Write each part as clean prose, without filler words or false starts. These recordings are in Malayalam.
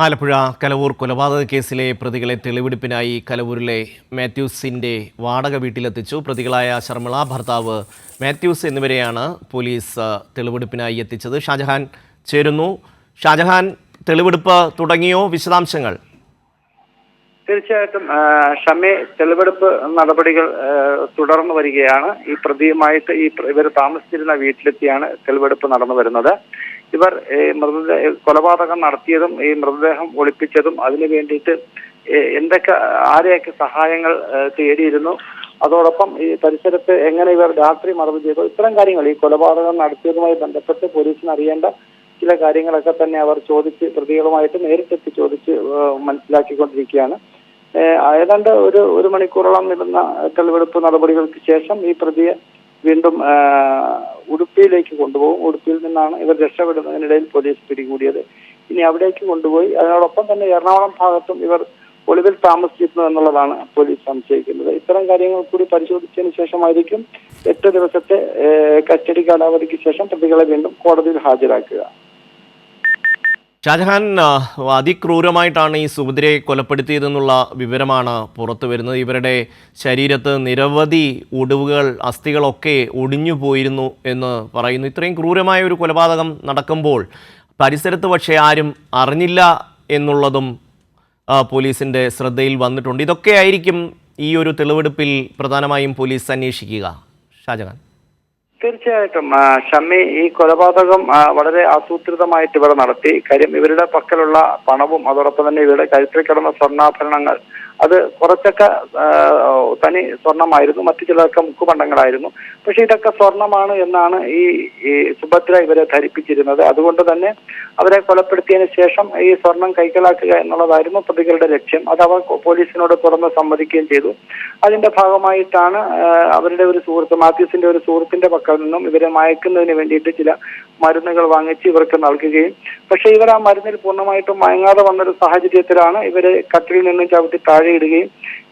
ആലപ്പുഴ കലവൂർ കൊലപാതക കേസിലെ പ്രതികളെ തെളിവെടുപ്പിനായി കലവൂരിലെ മാത്യൂസിന്റെ വാടക വീട്ടിലെത്തിച്ചു. പ്രതികളായ ശർമിള, ഭർത്താവ് മാത്യൂസ് എന്നിവരെയാണ് പോലീസ് തെളിവെടുപ്പിനായി എത്തിച്ചത്. ഷാജഹാൻ ചേരുന്നു. ഷാജഹാൻ, തെളിവെടുപ്പ് തുടങ്ങിയോ? വിശദാംശങ്ങൾ. തീർച്ചയായിട്ടും ഷമി, തെളിവെടുപ്പ് നടപടികൾ തുടർന്നു വരികയാണ്. ഈ പ്രതിയുമായിട്ട് ഇവർ താമസിച്ചിരുന്ന വീട്ടിലെത്തിയാണ് തെളിവെടുപ്പ് നടന്നു വരുന്നത്. ഇവർ കൊലപാതകം നടത്തിയതും ഈ മൃതദേഹം ഒളിപ്പിച്ചതും അതിനു വേണ്ടിയിട്ട് ആരെയൊക്കെ സഹായങ്ങൾ തേടിയിരുന്നു, അതോടൊപ്പം ഈ പരിസരത്ത് എങ്ങനെ ഇവർ രാത്രി മറവ് ചെയ്തു, ഇത്തരം കാര്യങ്ങൾ ഈ കൊലപാതകം നടത്തിയതുമായി ബന്ധപ്പെട്ട് പോലീസിന് അറിയേണ്ട ചില കാര്യങ്ങളൊക്കെ തന്നെ അവർ പ്രതികളുമായിട്ട് നേരിട്ടെത്തി ചോദിച്ച് മനസ്സിലാക്കിക്കൊണ്ടിരിക്കുകയാണ്. ഏതാണ്ട് ഒരു മണിക്കൂറോളം നീളുന്ന തെളിവെടുപ്പ് നടപടികൾക്ക് ശേഷം ഈ പ്രതിയെ വീണ്ടും ഉടുപ്പിയിലേക്ക് കൊണ്ടുപോകും. ഉടുപ്പിയിൽ നിന്നാണ് ഇവർ രക്ഷപ്പെടുന്നതിനിടയിൽ പോലീസ് പിടികൂടിയത്. ഇനി അവിടേക്ക് കൊണ്ടുപോയി അതോടൊപ്പം തന്നെ എറണാകുളം ഭാഗത്തും ഇവർ ഒളിവിൽ താമസിച്ചിരുന്നു എന്നുള്ളതാണ് പോലീസ് സംശയിക്കുന്നത്. ഇത്തരം കാര്യങ്ങൾ കൂടി പരിശോധിച്ചതിന് ശേഷമായിരിക്കും 8 ദിവസത്തെ കസ്റ്റഡി കാലാവധിക്ക് ശേഷം പ്രതികളെ വീണ്ടും കോടതിയിൽ ഹാജരാക്കുക. ഷാജഹാൻ, അതിക്രൂരമായിട്ടാണ് ഈ സുഭദ്രയെ കൊലപ്പെടുത്തിയതെന്നുള്ള വിവരമാണ് പുറത്തു വരുന്നത്. ഇവരുടെ ശരീരത്ത് നിരവധി ഒടിവുകൾ, അസ്ഥികളൊക്കെ ഒടിഞ്ഞു പോയിരുന്നു എന്ന് പറയുന്നു. ഇത്രയും ക്രൂരമായ ഒരു കൊലപാതകം നടക്കുമ്പോൾ പരിസരത്ത് പക്ഷേ ആരും അറിഞ്ഞില്ല എന്നുള്ളതും പോലീസിൻ്റെ ശ്രദ്ധയിൽ വന്നിട്ടുണ്ട്. ഇതൊക്കെ ആയിരിക്കും ഈ ഒരു തെളിവെടുപ്പിൽ പ്രധാനമായും പോലീസ് അന്വേഷിക്കുക. ഷാജഹാൻ. തീർച്ചയായിട്ടും ഷമി, ഈ കൊലപാതകം വളരെ ആസൂത്രിതമായിട്ട് ഇവർ നടത്തി. കാര്യം, ഇവരുടെ പക്കലുള്ള പണവും അതോടൊപ്പം തന്നെ ഇവരുടെ കഴുത്തിൽ കിടന്ന സ്വർണ്ണാഭരണങ്ങൾ അത് കുറച്ചൊക്കെ തനി സ്വർണമായിരുന്നു, മറ്റു ചിലതൊക്കെ മുക്കുപണ്ടങ്ങളായിരുന്നു. പക്ഷെ ഇതൊക്കെ സ്വർണമാണ് എന്നാണ് ഈ സുഭദ്ര ഇവരെ ധരിപ്പിച്ചിരുന്നത്. അതുകൊണ്ട് തന്നെ അവരെ കൊലപ്പെടുത്തിയതിനു ശേഷം ഈ സ്വർണം കൈക്കലാക്കുക എന്നുള്ളതായിരുന്നു പ്രതികളുടെ ലക്ഷ്യം. അത് അവർ പോലീസിനോട് തുറന്ന് സമ്മതിക്കുകയും ചെയ്തു. അതിന്റെ ഭാഗമായിട്ടാണ് അവരുടെ ഒരു സുഹൃത്ത്, മാത്യൂസിന്റെ ഒരു സുഹൃത്തിന്റെ പക്കൽ നിന്നും ഇവരെ മയക്കുന്നതിന് വേണ്ടിയിട്ട് ചില മരുന്നുകൾ വാങ്ങിച്ച് ഇവർക്ക് നൽകുകയും, പക്ഷെ ഇവർ ആ മരുന്നിൽ പൂർണ്ണമായിട്ടും മയങ്ങാതെ വന്നൊരു സാഹചര്യത്തിലാണ് ഇവരെ കട്ടിലിൽ നിന്നും ചവിട്ടി താഴെയിടുകയും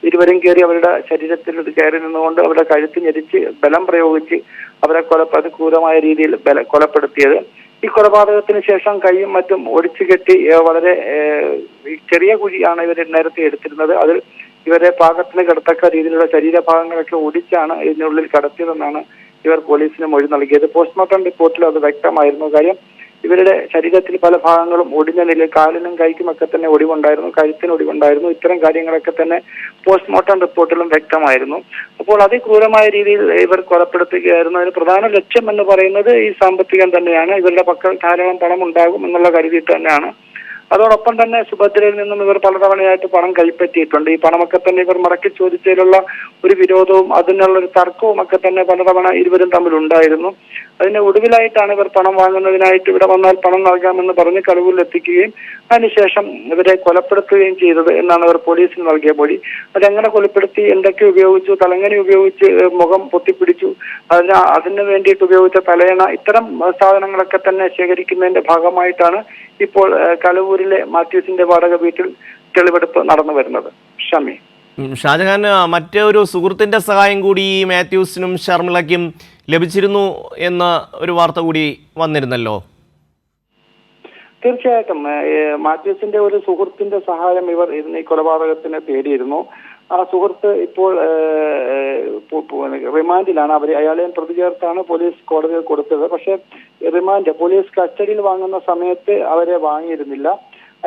ഇരുവരും കയറി അവരുടെ ശരീരത്തിൽ കയറി നിന്നുകൊണ്ട് അവരുടെ കഴുത്ത് ഞെരിച്ച് ബലം പ്രയോഗിച്ച് അവരെ ക്രൂരമായ രീതിയിൽ കൊലപ്പെടുത്തിയത്. ഈ കൊലപാതകത്തിന് ശേഷം കൈയും മറ്റും ഒടിച്ചു കെട്ടി വളരെ ചെറിയ കുഴിയാണ് ഇവർ നേരത്തെ എടുത്തിരുന്നത്. അതിൽ ഇവരെ പാകത്തിന് കിടത്തക്ക രീതിയിലുള്ള ശരീരഭാഗങ്ങളൊക്കെ ഒടിച്ചാണ് ഇതിനുള്ളിൽ കടത്തിയതെന്നാണ് ഇവർ പോലീസിന് മൊഴി നൽകിയത്. പോസ്റ്റ്മോർട്ടം റിപ്പോർട്ടിൽ അത് വ്യക്തമായിരുന്നു. കാര്യം, ഇവരുടെ ശരീരത്തിൽ പല ഭാഗങ്ങളും ഒടിഞ്ഞ നിലയിൽ, കാലിനും കൈക്കുമൊക്കെ തന്നെ ഒടിവുണ്ടായിരുന്നു, കഴുത്തിന് ഒടിവുണ്ടായിരുന്നു. ഇത്തരം കാര്യങ്ങളൊക്കെ തന്നെ പോസ്റ്റ്മോർട്ടം റിപ്പോർട്ടിലും വ്യക്തമായിരുന്നു. അപ്പോൾ അതിക്രൂരമായ രീതിയിൽ ഇവർ കൊലപ്പെടുത്തുകയായിരുന്നു. അതിന് പ്രധാന ലക്ഷ്യം എന്ന് പറയുന്നത് ഈ സാമ്പത്തികം തന്നെയാണ്. ഇവരുടെ പക്കൽ ധാരാളം പണം ഉണ്ടാകും എന്നുള്ള കരുതിയിട്ട് തന്നെയാണ്. അതോടൊപ്പം തന്നെ സുഭദ്രയിൽ നിന്നും ഇവർ പലതവണയായിട്ട് പണം കൈപ്പറ്റിയിട്ടുണ്ട്. ഈ പണമൊക്കെ തന്നെ ഇവർ മടക്കി ചോദിച്ചതിലുള്ള ഒരു വിരോധവും അതിനുള്ള ഒരു തർക്കവും ഒക്കെ തന്നെ പലതവണ ഇരുവരും തമ്മിൽ ഉണ്ടായിരുന്നു. അതിന്റെ ഒടുവിലായിട്ടാണ് ഇവർ പണം വാങ്ങുന്നതിനായിട്ട് ഇവിടെ വന്നാൽ പണം നൽകാമെന്ന് പറഞ്ഞ് കലവൂരിൽ എത്തിക്കുകയും അതിനുശേഷം ഇവരെ കൊലപ്പെടുത്തുകയും ചെയ്തത് എന്നാണ് അവർ പോലീസിന് നൽകിയ മൊഴി. അതെങ്ങനെ കൊലപ്പെടുത്തി, എന്തൊക്കെ ഉപയോഗിച്ചു, തലങ്ങണി ഉപയോഗിച്ച് മുഖം പൊത്തിപ്പിടിച്ചു, അതിന് വേണ്ടിയിട്ട് ഉപയോഗിച്ച തലയണ, ഇത്തരം സാധനങ്ങളൊക്കെ തന്നെ ശേഖരിക്കുന്നതിന്റെ ഭാഗമായിട്ടാണ് ഇപ്പോൾ കലവൂരിലെ മാത്യൂസിന്റെ വാടക വീട്ടിൽ തെളിവെടുപ്പ് നടന്നു വരുന്നത്. ഷമി. ഷാജഹാൻ, മറ്റൊരു സുഹൃത്തിന്റെ സഹായം കൂടി ഈ മാത്യൂസിനും ശർമിളയ്ക്കും ലഭിച്ചിരുന്നു എന്ന ഒരു വാർത്ത കൂടി വന്നിരുന്നല്ലോ. തീർച്ചയായിട്ടും മാത്യൂസിന്റെ ഒരു സുഹൃത്തിന്റെ സഹായം ഇവർ ഈ കൊലപാതകത്തിന് തേടിയിരുന്നു. ആ സുഹൃത്ത് ഇപ്പോൾ റിമാൻഡിലാണ്. അയാളെയും പ്രതി ചേർത്താണ് പോലീസ് കോടതിയിൽ കൊടുത്തത്. പക്ഷെ പോലീസ് കസ്റ്റഡിയിൽ വാങ്ങുന്ന സമയത്ത് അവരെ വാങ്ങിയിരുന്നില്ല.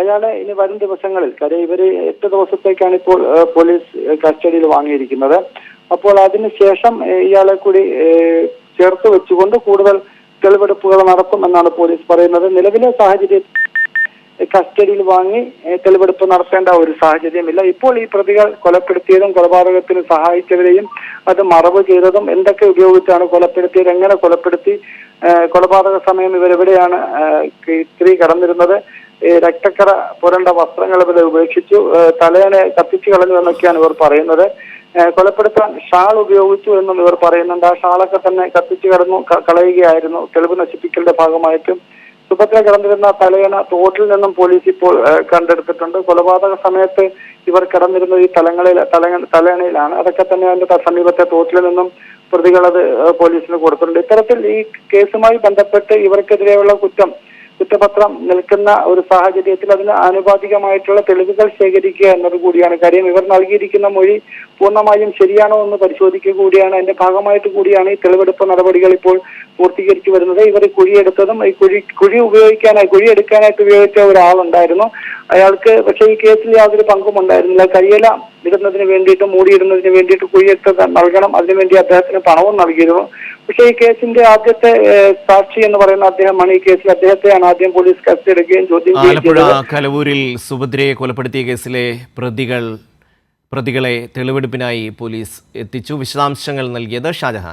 അയാളെ ഇനി വരും ദിവസങ്ങളിൽ, കാര്യം ഇവര് 8 ദിവസത്തേക്കാണ് ഇപ്പോൾ പോലീസ് കസ്റ്റഡിയിൽ വാങ്ങിയിരിക്കുന്നത്. അപ്പോൾ അതിനുശേഷം ഇയാളെ കൂടി ചേർത്ത് വെച്ചുകൊണ്ട് കൂടുതൽ തെളിവെടുപ്പുകൾ നടത്തുമെന്നാണ് പോലീസ് പറയുന്നത്. നിലവിലെ സാഹചര്യത്തിൽ കസ്റ്റഡിയിൽ വാങ്ങി തെളിവെടുപ്പ് നടത്തേണ്ട ഒരു സാഹചര്യമില്ല. ഇപ്പോൾ ഈ പ്രതികൾ കൊലപ്പെടുത്തിയതും കൊലപാതകത്തിന് സഹായിച്ചവരെയും അത് മറവ് ചെയ്തതും എന്തൊക്കെ ഉപയോഗിച്ചാണ് കൊലപ്പെടുത്തിയത്, എങ്ങനെ കൊലപ്പെടുത്തി, കൊലപാതക സമയം ഇവരെവിടെയാണ് സ്ത്രീ കടന്നിരുന്നത്, രക്തക്കറ പുരണ്ട വസ്ത്രങ്ങൾ ഇവരെ ഉപേക്ഷിച്ചു, തലയണ കത്തിച്ചു കളഞ്ഞു എന്നൊക്കെയാണ് ഇവർ പറയുന്നത്. കൊലപ്പെടുത്താൻ ഷാൾ ഉപയോഗിച്ചു എന്നും ഇവർ പറയുന്നുണ്ട്. ആ ഷാളൊക്കെ തന്നെ കത്തിച്ചു കളയുകയായിരുന്നു തെളിവ് നശിപ്പിക്കലിന്റെ ഭാഗമായിട്ടും. സുഭദ്ര കിടന്നിരുന്ന തലയണ തോട്ടിൽ നിന്നും പോലീസ് ഇപ്പോൾ കണ്ടെടുത്തിട്ടുണ്ട്. കൊലപാതക സമയത്ത് ഇവർ കിടന്നിരുന്നത് ഈ തലയണയിലാണ്. അതൊക്കെ തന്നെ അതിന്റെ സമീപത്തെ തോട്ടിൽ നിന്നും പ്രതികൾ അത് പോലീസിന് കൊടുത്തിട്ടുണ്ട്. ഇത്തരത്തിൽ ഈ കേസുമായി ബന്ധപ്പെട്ട് ഇവർക്കെതിരെയുള്ള കുറ്റം കുറ്റപത്രം നിൽക്കുന്ന ഒരു സാഹചര്യത്തിൽ അതിന് ആനുപാതികമായിട്ടുള്ള തെളിവുകൾ ശേഖരിക്കുക എന്നത് കൂടിയാണ് കാര്യം. ഇവർ നൽകിയിരിക്കുന്ന മൊഴി പൂർണ്ണമായും ശരിയാണോ എന്ന് പരിശോധിക്കുക കൂടിയാണ്. അതിന്റെ ഭാഗമായിട്ട് കൂടിയാണ് ഈ തെളിവെടുപ്പ് നടപടികൾ ഇപ്പോൾ പൂർത്തീകരിച്ചു വരുന്നത്. ഇവർ കുഴിയെടുത്തതും ഈ കുഴി എടുക്കാനായിട്ട് ഉപയോഗിച്ച ഒരാളുണ്ടായിരുന്നു. അയാൾക്ക് പക്ഷേ ഈ കേസിൽ യാതൊരു പങ്കും ഉണ്ടായിരുന്നില്ല. കരിയില ഇടുന്നതിന് വേണ്ടിയിട്ട് മൂടിയിടുന്നതിന് വേണ്ടിയിട്ട് കുഴിയെടുത്ത് നൽകണം, അതിനുവേണ്ടി അദ്ദേഹത്തിന് പണവും നൽകിയിരുന്നു. പക്ഷേ ഈ കേസിന്റെ ആദ്യത്തെ സാക്ഷി എന്ന് പറയുന്ന അദ്ദേഹമാണ്. ഈ കേസിൽ അദ്ദേഹത്തെയാണ് ആദ്യം പോലീസ് കസ്റ്റഡിയെടുക്കുകയും ചോദ്യം ആലപ്പുഴ കലവൂരിൽ സുഭദ്രയെ കൊലപ്പെടുത്തിയ കേസിലെ പ്രതികളെ തെളിവെടുപ്പിനായി പോലീസ് എത്തിച്ചു. വിശദാംശങ്ങൾ നൽകിയത് ഷാജഹാൻ.